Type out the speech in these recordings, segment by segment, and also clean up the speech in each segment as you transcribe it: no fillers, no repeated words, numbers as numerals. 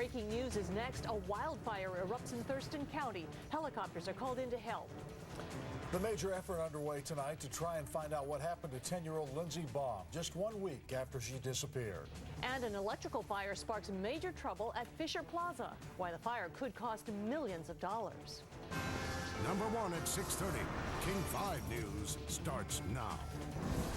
Breaking news is next. A wildfire erupts in Thurston County. Helicopters are called in to help. The major effort underway tonight to try and find out what happened to 10-year-old Lindsay Baum just 1 week after she disappeared. And an electrical fire sparks major trouble at Fisher Plaza. Why the fire could cost millions of dollars. Number 1 at 6:30. King 5 News starts now.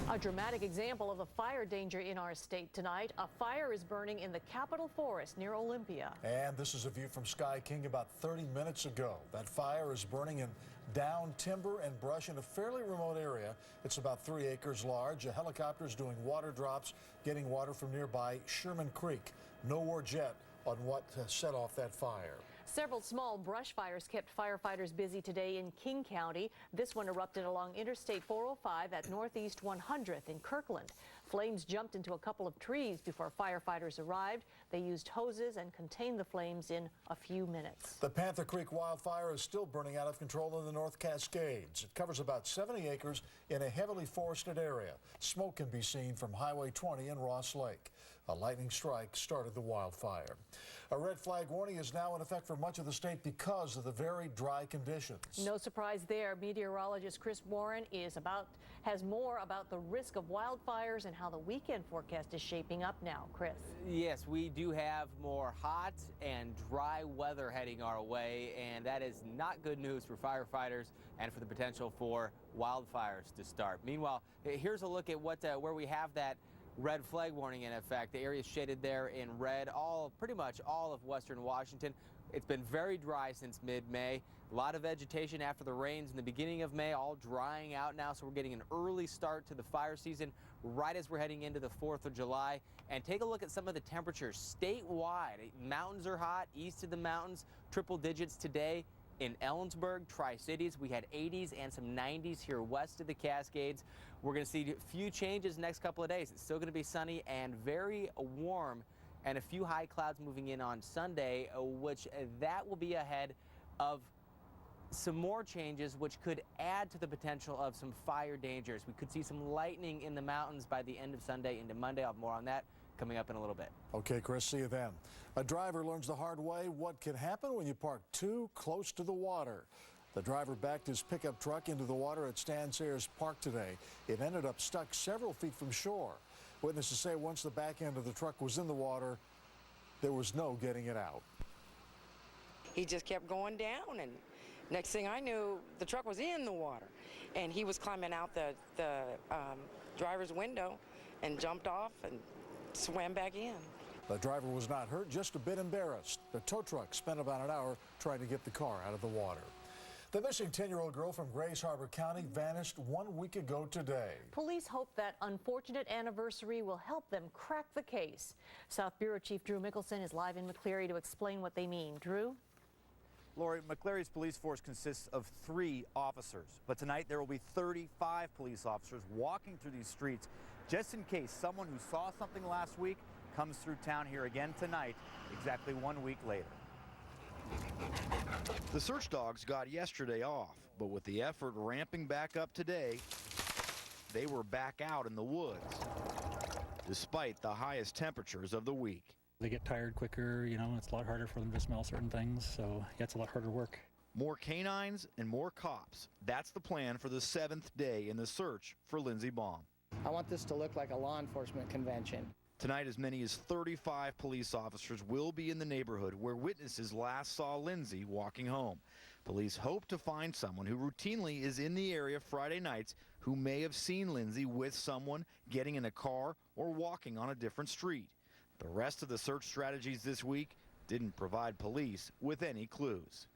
A dramatic example of the fire danger in our state tonight. A fire is burning in the Capitol Forest near Olympia. And this is a view from Sky King about 30 minutes ago. That fire is burning in down timber and brush in a fairly remote area. It's about 3 acres large. A helicopter is doing water drops, getting water from nearby Sherman Creek. No word yet on what set off that fire. Several small brush fires kept firefighters busy today in King County. This one erupted along Interstate 405 at Northeast 100th in Kirkland. Flames jumped into a couple of trees before firefighters arrived. They used hoses and contained the flames in a few minutes. The Panther Creek wildfire is still burning out of control in the North Cascades. It covers about 70 acres in a heavily forested area. Smoke can be seen from Highway 20 in Ross Lake. A lightning strike started the wildfire. A red flag warning is now in effect for much of the state because of the very dry conditions. No surprise there. Meteorologist Chris Warren has more about the risk of wildfires and how the weekend forecast is shaping up now. Chris. Yes, we do have more hot and dry weather heading our way, and that is not good news for firefighters and for the potential for wildfires to start. Meanwhile, here's a look at where we have that red flag warning in effect. The area is shaded there in red, pretty much all of western Washington. It's been very dry since mid-May. A lot of vegetation after the rains in the beginning of May, all drying out now, so we're getting an early start to the fire season right as we're heading into the 4th of July. And take a look at some of the temperatures statewide. Mountains are hot, east of the mountains, triple digits today. In Ellensburg, Tri-Cities, we had 80s and some 90s here west of the Cascades. We're going to see a few changes next couple of days. It's still going to be sunny and very warm, and a few high clouds moving in on Sunday, which that will be ahead of some more changes which could add to the potential of some fire dangers. We could see some lightning in the mountains by the end of Sunday into Monday. I'll have more on that coming up in a little bit. Okay, Chris, see you then. A driver learns the hard way what can happen when you park too close to the water. The driver backed his pickup truck into the water at Stan Sayers Park today. It ended up stuck several feet from shore. Witnesses say once the back end of the truck was in the water, there was no getting it out. He just kept going down, and next thing I knew, the truck was in the water. And he was climbing out the driver's window and jumped off and swam back in. The driver was not hurt, just a bit embarrassed. The tow truck spent about an hour trying to get the car out of the water. The missing 10-year-old girl from Grays Harbor County vanished 1 week ago today. Police hope that unfortunate anniversary will help them crack the case. South Bureau Chief Drew Mickelson is live in McCleary to explain what they mean. Drew? Lori, McCleary's police force consists of 3 officers, but tonight there will be 35 police officers walking through these streets just in case someone who saw something last week comes through town here again tonight, exactly 1 week later. The search dogs got yesterday off, but with the effort ramping back up today, they were back out in the woods, despite the highest temperatures of the week. They get tired quicker, you know, it's a lot harder for them to smell certain things, so yeah, it's a lot harder work. More canines and more cops. That's the plan for the 7th day in the search for Lindsay Baum. I want this to look like a law enforcement convention. Tonight, as many as 35 police officers will be in the neighborhood where witnesses last saw Lindsay walking home. Police hope to find someone who routinely is in the area Friday nights who may have seen Lindsay with someone, getting in a car, or walking on a different street. The rest of the search strategies this week didn't provide police with any clues.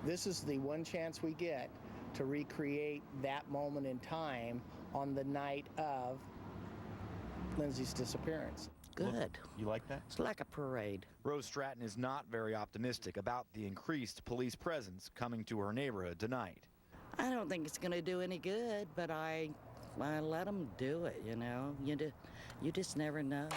This is the one chance we get to recreate that moment in time on the night of Lindsay's disappearance. Good. You like that? It's like a parade. Rose Stratton is not very optimistic about the increased police presence coming to her neighborhood tonight. I don't think it's going to do any good, but I let them do it, you know. You just never know.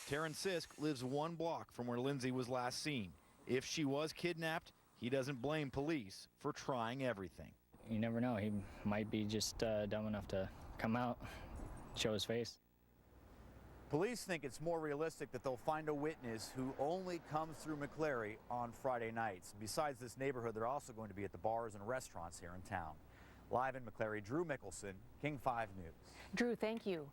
Terrence Sisk lives 1 block from where Lindsay was last seen. If she was kidnapped, he doesn't blame police for trying everything. You never know. He might be just dumb enough to come out, show his face. Police think it's more realistic that they'll find a witness who only comes through McCleary on Friday nights. Besides this neighborhood, they're also going to be at the bars and restaurants here in town. Live in McCleary, Drew Mickelson, King 5 News. Drew, thank you.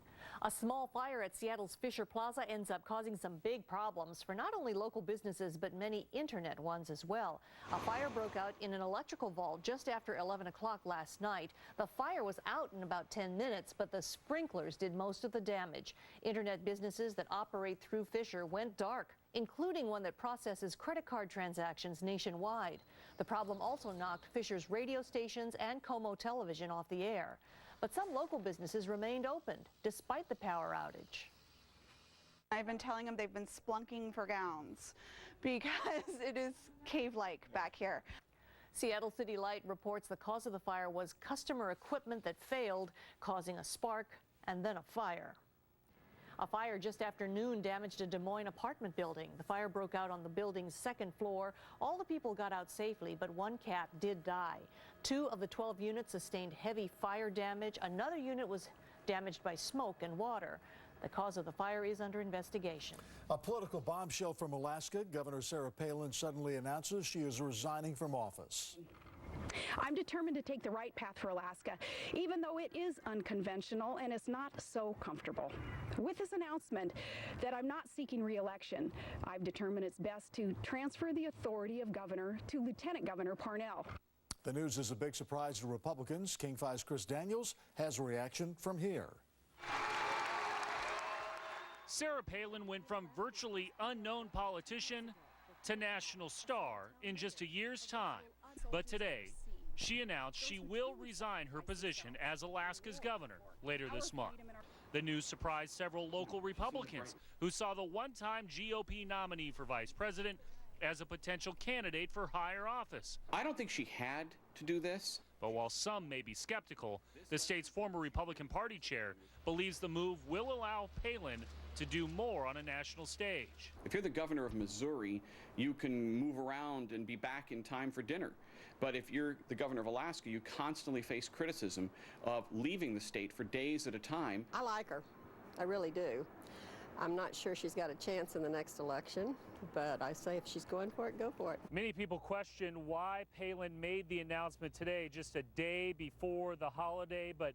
A small fire at Seattle's Fisher Plaza ends up causing some big problems for not only local businesses, but many internet ones as well. A fire broke out in an electrical vault just after 11 o'clock last night. The fire was out in about 10 minutes, but the sprinklers did most of the damage. Internet businesses that operate through Fisher went dark, including one that processes credit card transactions nationwide. The problem also knocked Fisher's radio stations and Como television off the air. But some local businesses remained open despite the power outage. I've been telling them they've been splunking for gowns because it is cave-like back here. Seattle City Light reports the cause of the fire was customer equipment that failed, causing a spark and then a fire. A fire just after noon damaged a Des Moines apartment building. The fire broke out on the building's second floor. All the people got out safely, but one cat did die. 2 of the 12 units sustained heavy fire damage. Another unit was damaged by smoke and water. The cause of the fire is under investigation. A political bombshell from Alaska. Governor Sarah Palin suddenly announces she is resigning from office. I'm determined to take the right path for Alaska, even though it is unconventional and it's not so comfortable. With this announcement that I'm not seeking re-election, I've determined it's best to transfer the authority of governor to Lieutenant Governor Parnell. The news is a big surprise to Republicans. King 5's Chris Daniels has a reaction from here. Sarah Palin went from virtually unknown politician to national star in just a year's time. But today, she announced she will resign her position as Alaska's governor later this month. The news surprised several local Republicans who saw the one-time GOP nominee for vice president as a potential candidate for higher office. I don't think she had to do this. But while some may be skeptical, the state's former Republican Party chair believes the move will allow Palin to do more on a national stage. If you're the governor of Missouri, you can move around and be back in time for dinner. But if you're the governor of Alaska, you constantly face criticism of leaving the state for days at a time. I like her. I really do. I'm not sure she's got a chance in the next election, but I say if she's going for it, go for it. Many people question why Palin made the announcement today, just a day before the holiday, but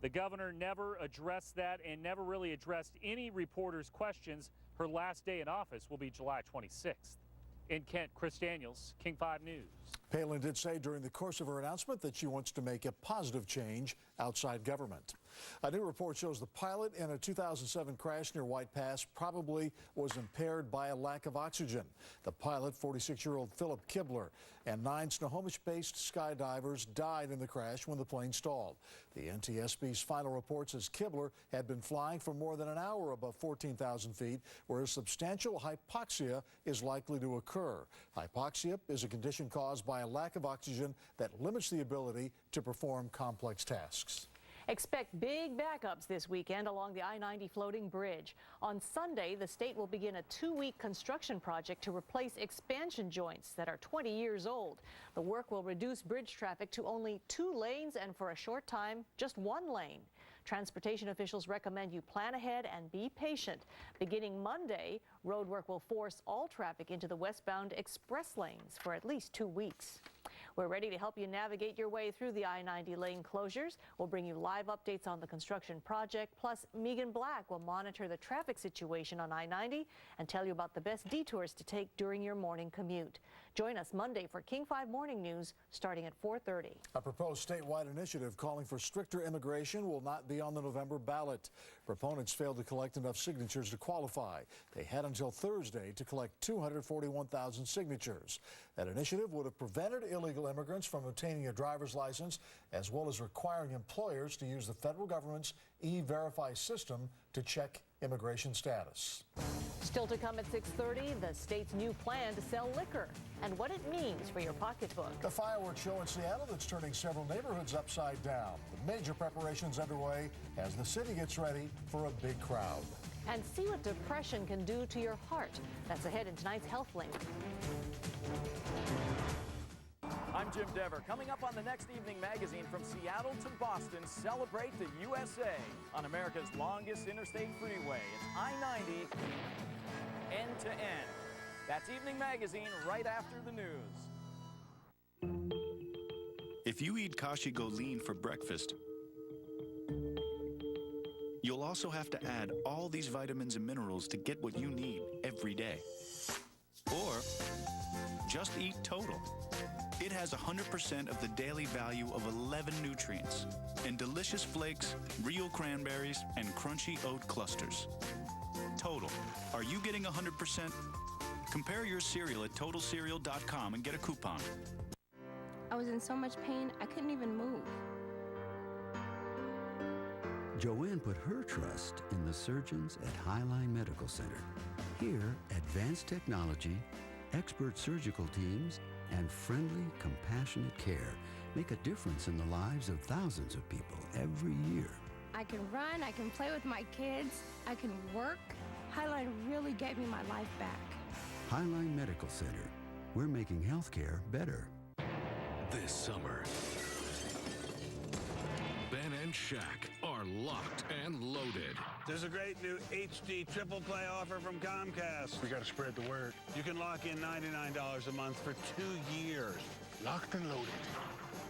the governor never addressed that and never really addressed any reporters' questions. Her last day in office will be July 26th. In Kent, Chris Daniels, King 5 News. Palin did say during the course of her announcement that she wants to make a positive change outside government. A new report shows the pilot in a 2007 crash near White Pass probably was impaired by a lack of oxygen. The pilot, 46-year-old Philip Kibler, and 9 Snohomish-based skydivers died in the crash when the plane stalled. The NTSB's final report says Kibler had been flying for more than an hour above 14,000 feet, where substantial hypoxia is likely to occur. Hypoxia is a condition caused by a lack of oxygen that limits the ability to perform complex tasks. Expect big backups this weekend along the I-90 floating bridge. On Sunday, the state will begin a 2-week construction project to replace expansion joints that are 20 years old. The work will reduce bridge traffic to only 2 lanes and for a short time, just 1 lane. Transportation officials recommend you plan ahead and be patient. Beginning Monday, road work will force all traffic into the westbound express lanes for at least 2 weeks. We're ready to help you navigate your way through the I-90 lane closures. We'll bring you live updates on the construction project. Plus, Megan Black will monitor the traffic situation on I-90 and tell you about the best detours to take during your morning commute. Join us Monday for King 5 Morning News starting at 4:30. A proposed statewide initiative calling for stricter immigration will not be on the November ballot. Proponents failed to collect enough signatures to qualify. They had until Thursday to collect 241,000 signatures. That initiative would have prevented illegal immigrants from obtaining a driver's license, as well as requiring employers to use the federal government's E-Verify system to check immigration status. Still to come at 6:30, the state's new plan to sell liquor and what it means for your pocketbook. The fireworks show in Seattle that's turning several neighborhoods upside down. The major preparations underway as the city gets ready for a big crowd. And see what depression can do to your heart. That's ahead in tonight's Health Link. I'm I'm Jim Dever. Coming up on the next Evening Magazine, from Seattle to Boston, celebrate the USA on America's longest interstate freeway. It's I-90, end to end. That's Evening Magazine right after the news. If you eat Kashi Go Lean for breakfast, you'll also have to add all these vitamins and minerals to get what you need every day. Or just eat Total. It has 100% of the daily value of 11 nutrients and delicious flakes, real cranberries, and crunchy oat clusters. Total. Are you getting 100%? Compare your cereal at TotalCereal.com and get a coupon. I was in so much pain, I couldn't even move. Joanne put her trust in the surgeons at Highline Medical Center. Here, advanced technology, expert surgical teams, and friendly, compassionate care make a difference in the lives of thousands of people every year. I can run, I can play with my kids, I can work. Highline really gave me my life back. Highline Medical Center. We're making healthcare better. This summer, Ben and Shaq are locked and loaded. There's a great new HD triple play offer from Comcast. We got to spread the word. You can lock in $99 a month for 2 years. Locked and loaded.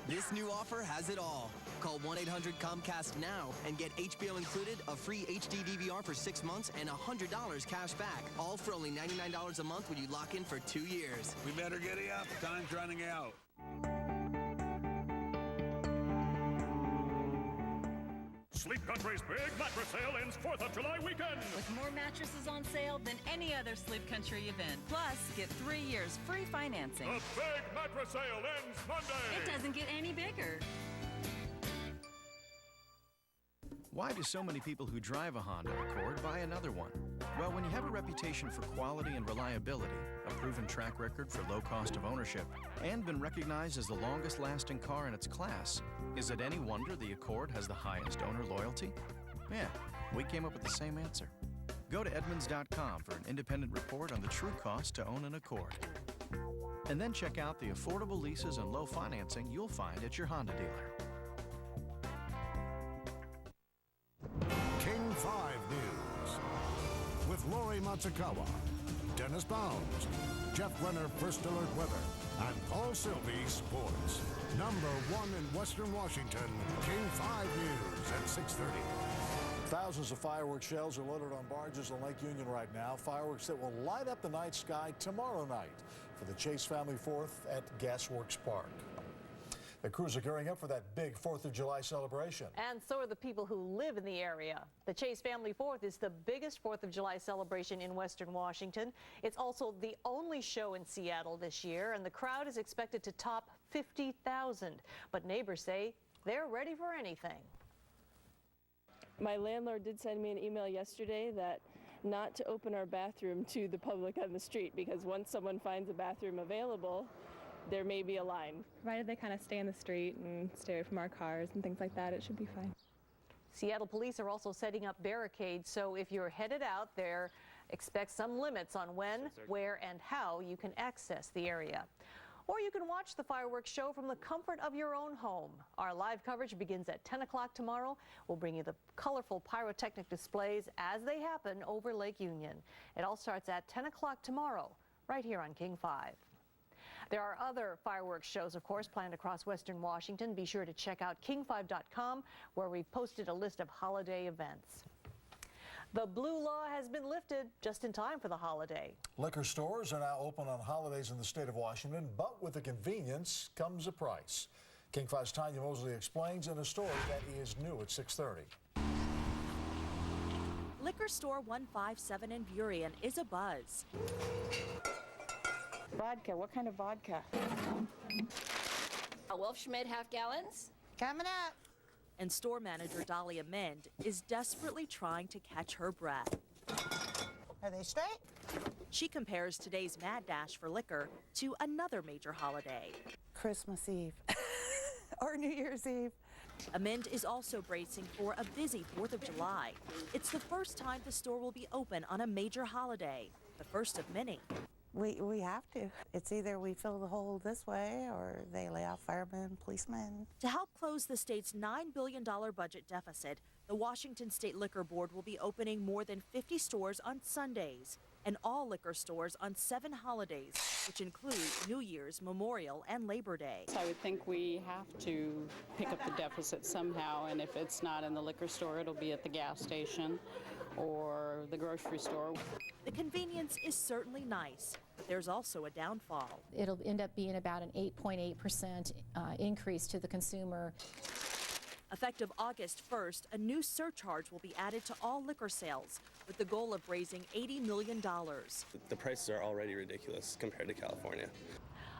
This new offer has it all. Call 1-800-COMCAST now and get HBO included, a free HD DVR for 6 months, and $100 cash back. All for only $99 a month when you lock in for 2 years. We better giddy up. Time's running out. Sleep Country's big mattress sale ends 4th of July weekend. With more mattresses on sale than any other Sleep Country event. Plus, get 3 years free financing. The big mattress sale ends Monday. It doesn't get any bigger. Why do so many people who drive a Honda Accord buy another one? Well, when you have a reputation for quality and reliability, a proven track record for low cost of ownership, and been recognized as the longest lasting car in its class, is it any wonder the Accord has the highest owner loyalty? Yeah, we came up with the same answer. Go to Edmunds.com for an independent report on the true cost to own an Accord. And then check out the affordable leases and low financing you'll find at your Honda dealer. King 5 News with Lori Matsukawa, Dennis Bounds, Jeff Renner, First Alert Weather, and Paul Sylvie, Sports. Number 1 in Western Washington, King 5 News at 6:30. Thousands of fireworks shells are loaded on barges on Lake Union right now. Fireworks that will light up the night sky tomorrow night for the Chase Family 4th at Gasworks Park. The crews are gearing up for that big 4th of July celebration. And so are the people who live in the area. The Chase Family 4th is the biggest 4th of July celebration in Western Washington. It's also the only show in Seattle this year, and the crowd is expected to top 50,000. But neighbors say they're ready for anything. My landlord did send me an email yesterday that not to open our bathroom to the public on the street, because once someone finds a bathroom available, there may be a line. Provided they kind of stay in the street and stay away from our cars and things like that, it should be fine. Seattle police are also setting up barricades, so if you're headed out there, expect some limits on when, where, and how you can access the area. Or you can watch the fireworks show from the comfort of your own home. Our live coverage begins at 10 o'clock tomorrow. We'll bring you the colorful pyrotechnic displays as they happen over Lake Union. It all starts at 10 o'clock tomorrow, right here on King 5. There are other fireworks shows, of course, planned across Western Washington. Be sure to check out king5.com, where we've posted a list of holiday events. The blue law has been lifted just in time for the holiday. Liquor stores are now open on holidays in the state of Washington, but with the convenience comes a price. King 5's Tanya Mosley explains in a story that is new at 6:30. Liquor store 157 in Burien is abuzz. Vodka, what kind of vodka? A Wolf Schmidt half gallons. Coming up. And store manager Dahlia Mend is desperately trying to catch her breath. Are they straight? She compares today's mad dash for liquor to another major holiday. Christmas Eve or New Year's Eve. Amend is also bracing for a busy 4th of July. It's the first time the store will be open on a major holiday, the first of many. We have to. It's either we fill the hole this way or they lay off firemen, policemen. To help close the state's $9 billion budget deficit, the Washington State Liquor Board will be opening more than 50 stores on Sundays and all liquor stores on 7 holidays, which include New Year's, Memorial, and Labor Day. I would think we have to pick up the deficit somehow, and if it's not in the liquor store, it'll be at the gas station or the grocery store. The convenience is certainly nice, but there's also a downfall. It'll end up being about an 8.8% increase to the consumer. Effective August 1st, a new surcharge will be added to all liquor sales with the goal of raising $80 million. The prices are already ridiculous compared to California.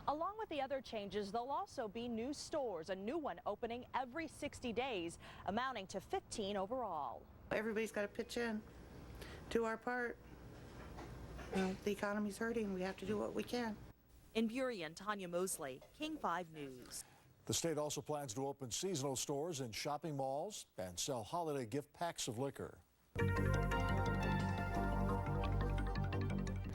Along with the other changes, there'll also be new stores, a new one opening every 60 days, amounting to 15 overall. Everybody's got to pitch in, do our part. The economy's hurting. We have to do what we can. In Burien, Tanya Mosley, King 5 News. The state also plans to open seasonal stores in shopping malls and sell holiday gift packs of liquor.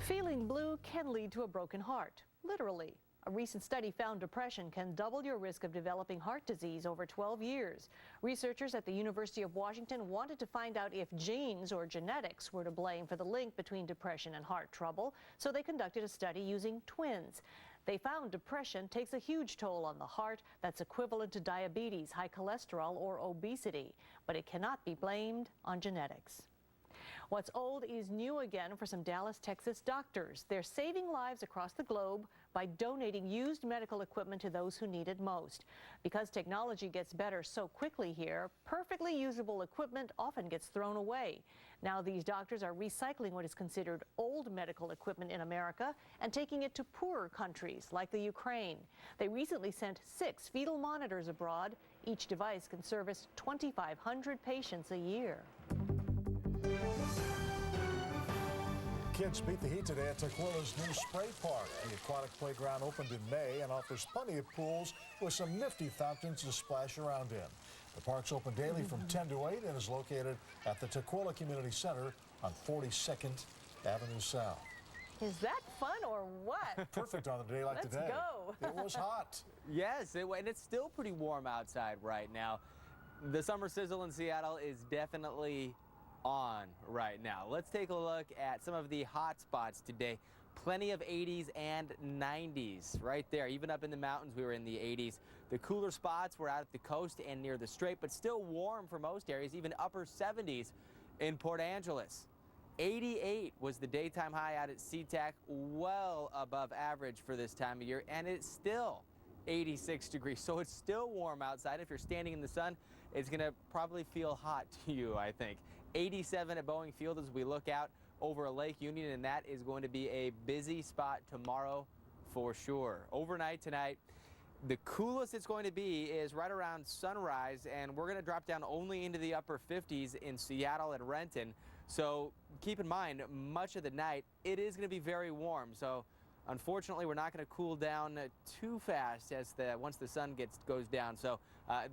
Feeling blue can lead to a broken heart, literally. A recent study found depression can double your risk of developing heart disease over 12 years. Researchers at the University of Washington wanted to find out if genes or genetics were to blame for the link between depression and heart trouble, so they conducted a study using twins. They found depression takes a huge toll on the heart that's equivalent to diabetes, high cholesterol, or obesity, but it cannot be blamed on genetics. What's old is new again for some Dallas, Texas doctors. They're saving lives across the globe by donating used medical equipment to those who need it most. Because technology gets better so quickly here, perfectly usable equipment often gets thrown away. Now these doctors are recycling what is considered old medical equipment in America and taking it to poorer countries like the Ukraine. They recently sent 6 fetal monitors abroad. Each device can service 2,500 patients a year. Kids beat the heat today at Tequila's new spray park. The aquatic playground opened in May and offers plenty of pools with some nifty fountains to splash around in. The park's open daily from 10 to 8 and is located at the Tequila Community Center on 42nd Avenue South. Is that fun or what? Perfect on a day like today. Let's go. It was hot. Yes, and it's still pretty warm outside right now. The summer sizzle in Seattle is definitely on right now. Let's take a look at some of the hot spots today. Plenty of 80s and 90s right there. Even up in the mountains, we were in the 80s. The cooler spots were out at the coast and near the strait, but still warm for most areas, even upper 70s in Port Angeles. 88 was the daytime high out at SeaTac, well above average for this time of year, and it's still 86 degrees, so it's still warm outside. If you're standing in the sun, it's going to probably feel hot to you, I think. 87 at Boeing Field as we look out over Lake Union, and that is going to be a busy spot tomorrow for sure. Overnight tonight, the coolest it's going to be is right around sunrise, and we're going to drop down only into the upper 50s in Seattle and Renton. So keep in mind, much of the night, it is going to be very warm. So unfortunately, we're not going to cool down too fast as once the sun goes down. So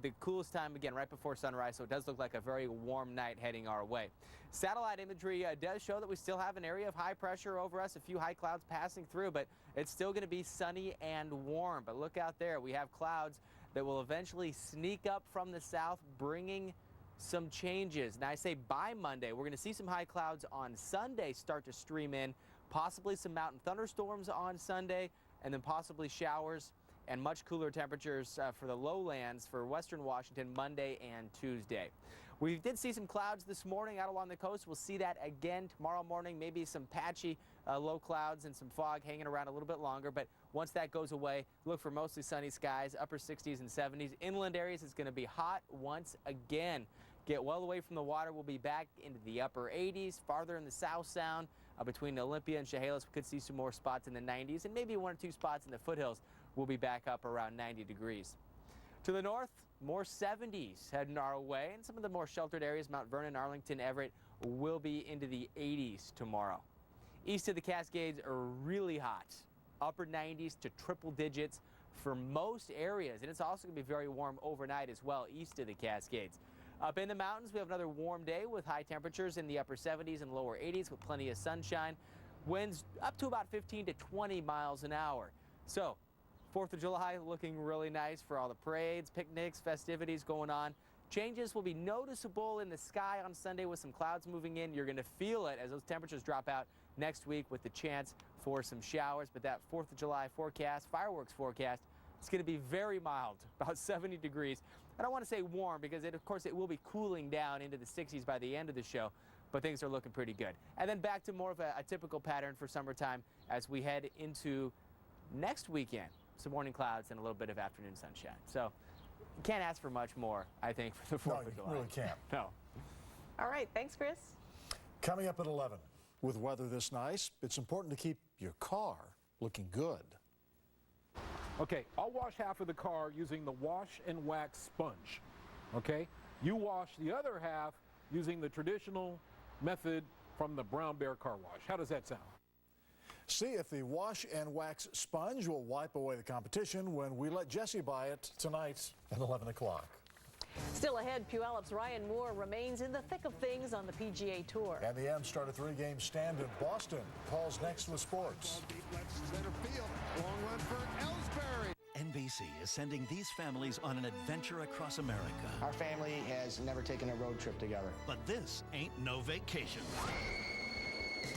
the coolest time, again, right before sunrise, so it does look like a very warm night heading our way. Satellite imagery does show that we still have an area of high pressure over us, a few high clouds passing through, but it's still going to be sunny and warm. But look out there, we have clouds that will eventually sneak up from the south, bringing some changes. Now I say by Monday, we're going to see some high clouds on Sunday start to stream in, possibly some mountain thunderstorms on Sunday, and then possibly showers and much cooler temperatures for the lowlands for western Washington Monday and Tuesday. We did see some clouds this morning out along the coast. We'll see that again tomorrow morning, maybe some patchy low clouds and some fog hanging around a little bit longer, but once that goes away, look for mostly sunny skies, upper 60s and 70s. Inland areas is going to be hot once again. Get well away from the water. We'll be back into the upper 80s, farther in the South Sound. Between Olympia and Chehalis, we could see some more spots in the 90s, and maybe 1 or 2 spots in the foothills. We'll be back up around 90 degrees. To the north, more 70s heading our way, and some of the more sheltered areas, Mount Vernon, Arlington, Everett, will be into the 80s tomorrow. East of the Cascades are really hot, upper 90s to triple digits for most areas, and it's also going to be very warm overnight as well east of the Cascades. Up in the mountains, we have another warm day with high temperatures in the upper 70s and lower 80s with plenty of sunshine. Winds up to about 15 to 20 miles an hour. So 4th of July looking really nice for all the parades, picnics, festivities going on. Changes will be noticeable in the sky on Sunday with some clouds moving in. You're going to feel it as those temperatures drop out next week with the chance for some showers. But that 4th of July forecast, fireworks forecast, it's going to be very mild, about 70 degrees. I don't want to say warm because, of course, it will be cooling down into the 60s by the end of the show, but things are looking pretty good. And then back to more of a typical pattern for summertime as we head into next weekend. Some morning clouds and a little bit of afternoon sunshine. So you can't ask for much more, I think, for the 4th of July. No, you really can't. No. All right. Thanks, Chris. Coming up at 11, with weather this nice, it's important to keep your car looking good. Okay, I'll wash half of the car using the wash and wax sponge. Okay? You wash the other half using the traditional method from the Brown Bear Car Wash. How does that sound? See if the wash and wax sponge will wipe away the competition when we let Jesse buy it tonight at 11 o'clock. Still ahead, Puyallup's Ryan Moore remains in the thick of things on the PGA Tour. And the M's start a 3-game stand in Boston. Paul's next with sports. Long run for Ellsbury. NBC is sending these families on an adventure across America. Our family has never taken a road trip together. But this ain't no vacation.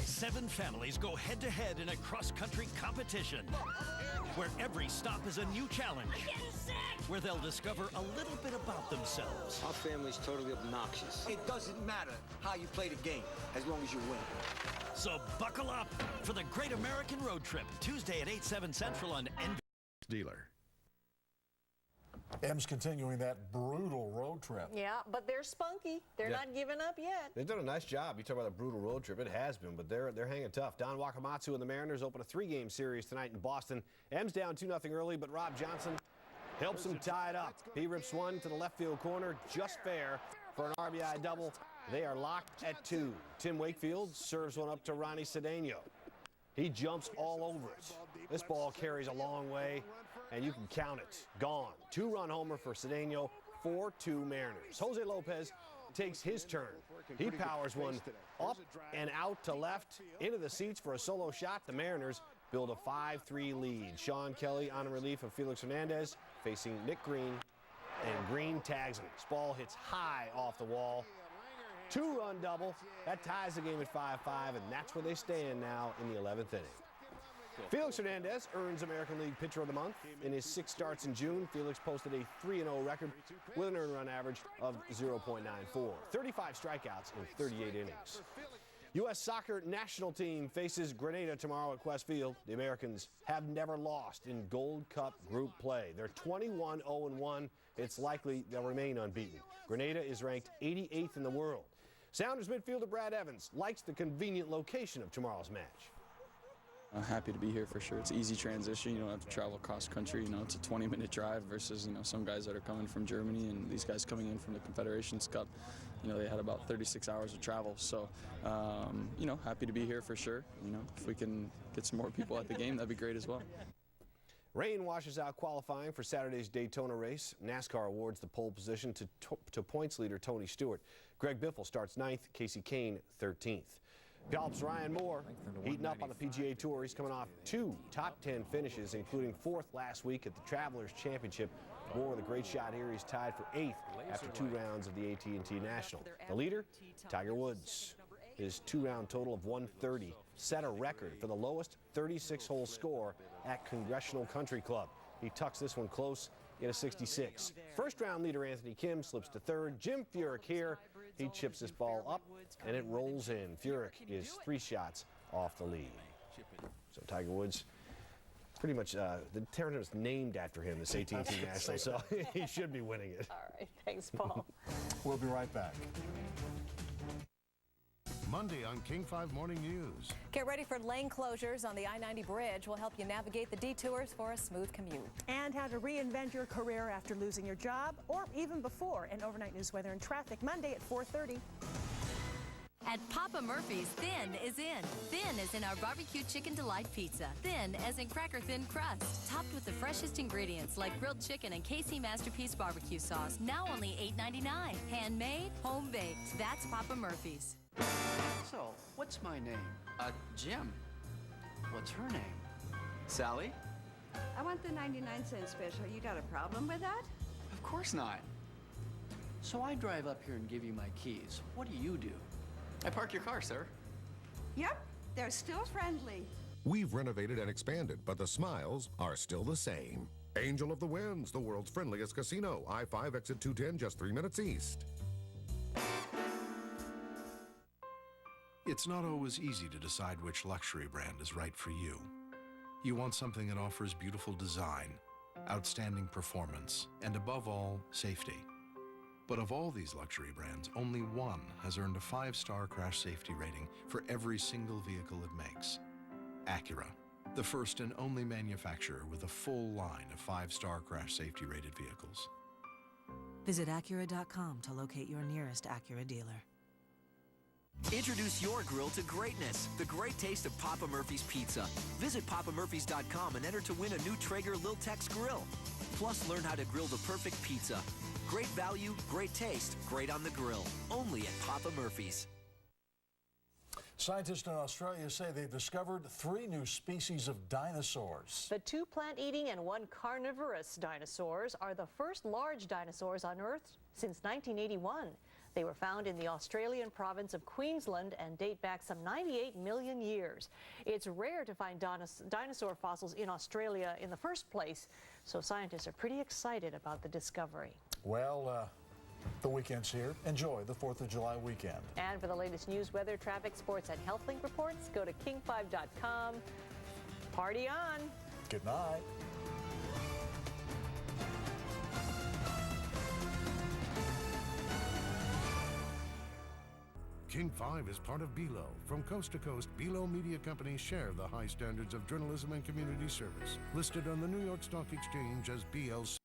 7 families go head-to-head in a cross-country competition where every stop is a new challenge, where they'll discover a little bit about themselves. Our family's totally obnoxious. It doesn't matter how you play the game, as long as you win. So buckle up for the Great American Road Trip, Tuesday at 8, 7 Central on NBC. Dealer. M's continuing that brutal road trip. Yeah, but they're spunky. They're not giving up yet. They've done a nice job. You talk about a brutal road trip. It has been, but they're hanging tough. Don Wakamatsu and the Mariners open a 3-game series tonight in Boston. M's down 2-0 early, but Rob Johnson helps them tie it up. He rips one to the left field corner, just fair for an RBI double. They are locked at 2. Tim Wakefield serves one up to Ronnie Cedeno. He jumps all over it. This ball carries a long way, and you can count it. Gone. 2-run homer for Cedeno, 4-2 Mariners. Jose Lopez takes his turn. He powers one up and out to left into the seats for a solo shot. The Mariners build a 5-3 lead. Sean Kelly on relief of Felix Hernandez facing Nick Green, and Green tags him. This ball hits high off the wall. 2-run double. That ties the game at 5-5, and that's where they stand now in the 11th inning. Felix Hernandez earns American League Pitcher of the Month. In his 6 starts in June, Felix posted a 3-0 record with an earned run average of 0.94. 35 strikeouts in 38 innings. U.S. Soccer National Team faces Grenada tomorrow at Quest Field. The Americans have never lost in Gold Cup group play. They're 21-0-1. It's likely they'll remain unbeaten. Grenada is ranked 88th in the world. Sounders midfielder Brad Evans likes the convenient location of tomorrow's match. I'm happy to be here for sure. It's an easy transition. You don't have to travel across country. You know, it's a 20-minute drive versus, you know, some guys that are coming from Germany and these guys coming in from the Confederations Cup. You know, they had about 36 hours of travel. So, you know, happy to be here for sure. You know, if we can get some more people at the game, that'd be great as well. Rain washes out qualifying for Saturday's Daytona race. NASCAR awards the pole position to points leader Tony Stewart. Greg Biffle starts 9th, Casey Kane 13th. Puyallup's Ryan Moore heating up on the PGA Tour. He's coming off 2 top 10 finishes, including 4th last week at the Travelers Championship. Moore with a great shot here. He's tied for 8th after 2 rounds of the AT&T National. The leader, Tiger Woods. His 2-round total of 130 set a record for the lowest 36-hole score at Congressional Country Club. He tucks this one close in a 66. First-round leader Anthony Kim slips to 3rd. Jim Furyk here. He chips this ball up, and it rolls in. Furyk is 3 shots off the lead. So Tiger Woods, pretty much the tournament is named after him, this AT&T National, so he should be winning it. All right, thanks, Paul. We'll be right back. Monday on King 5 Morning News. Get ready for lane closures on the I-90 bridge. Will help you navigate the detours for a smooth commute. And how to reinvent your career after losing your job or even before. An overnight news weather and traffic Monday at 4:30. At Papa Murphy's, thin is in. Thin is in our barbecue chicken delight pizza. Thin as in cracker thin crust. Topped with the freshest ingredients like grilled chicken and KC Masterpiece barbecue sauce. Now only $8.99. Handmade, home baked. That's Papa Murphy's. So, what's my name? Jim. What's her name? Sally? I want the 99-cent special. You got a problem with that? Of course not. So I drive up here and give you my keys. What do you do? I park your car, sir. Yep, they're still friendly. We've renovated and expanded, but the smiles are still the same. Angel of the Winds, the world's friendliest casino. I-5 exit 210, just 3 minutes east. It's not always easy to decide which luxury brand is right for you. You want something that offers beautiful design, outstanding performance, and above all, safety. But of all these luxury brands, only one has earned a 5-star crash safety rating for every single vehicle it makes. Acura, the first and only manufacturer with a full line of 5-star crash safety rated vehicles. Visit Acura.com to locate your nearest Acura dealer. Introduce your grill to greatness. The great taste of Papa Murphy's Pizza. Visit papamurphys.com and enter to win a new Traeger Lil Tex grill. Plus, learn how to grill the perfect pizza. Great value, great taste, great on the grill. Only at Papa Murphy's. Scientists in Australia say they've discovered 3 new species of dinosaurs. The 2 plant-eating and 1 carnivorous dinosaurs are the first large dinosaurs on Earth since 1981. They were found in the Australian province of Queensland and date back some 98 million years. It's rare to find dinosaur fossils in Australia in the first place, so scientists are pretty excited about the discovery. Well, the weekend's here. Enjoy the 4th of July weekend. And for the latest news, weather, traffic, sports, and health link reports, go to king5.com. Party on! Good night. King 5 is part of BELO. From coast to coast, BELO media companies share the high standards of journalism and community service. Listed on the New York Stock Exchange as BLC.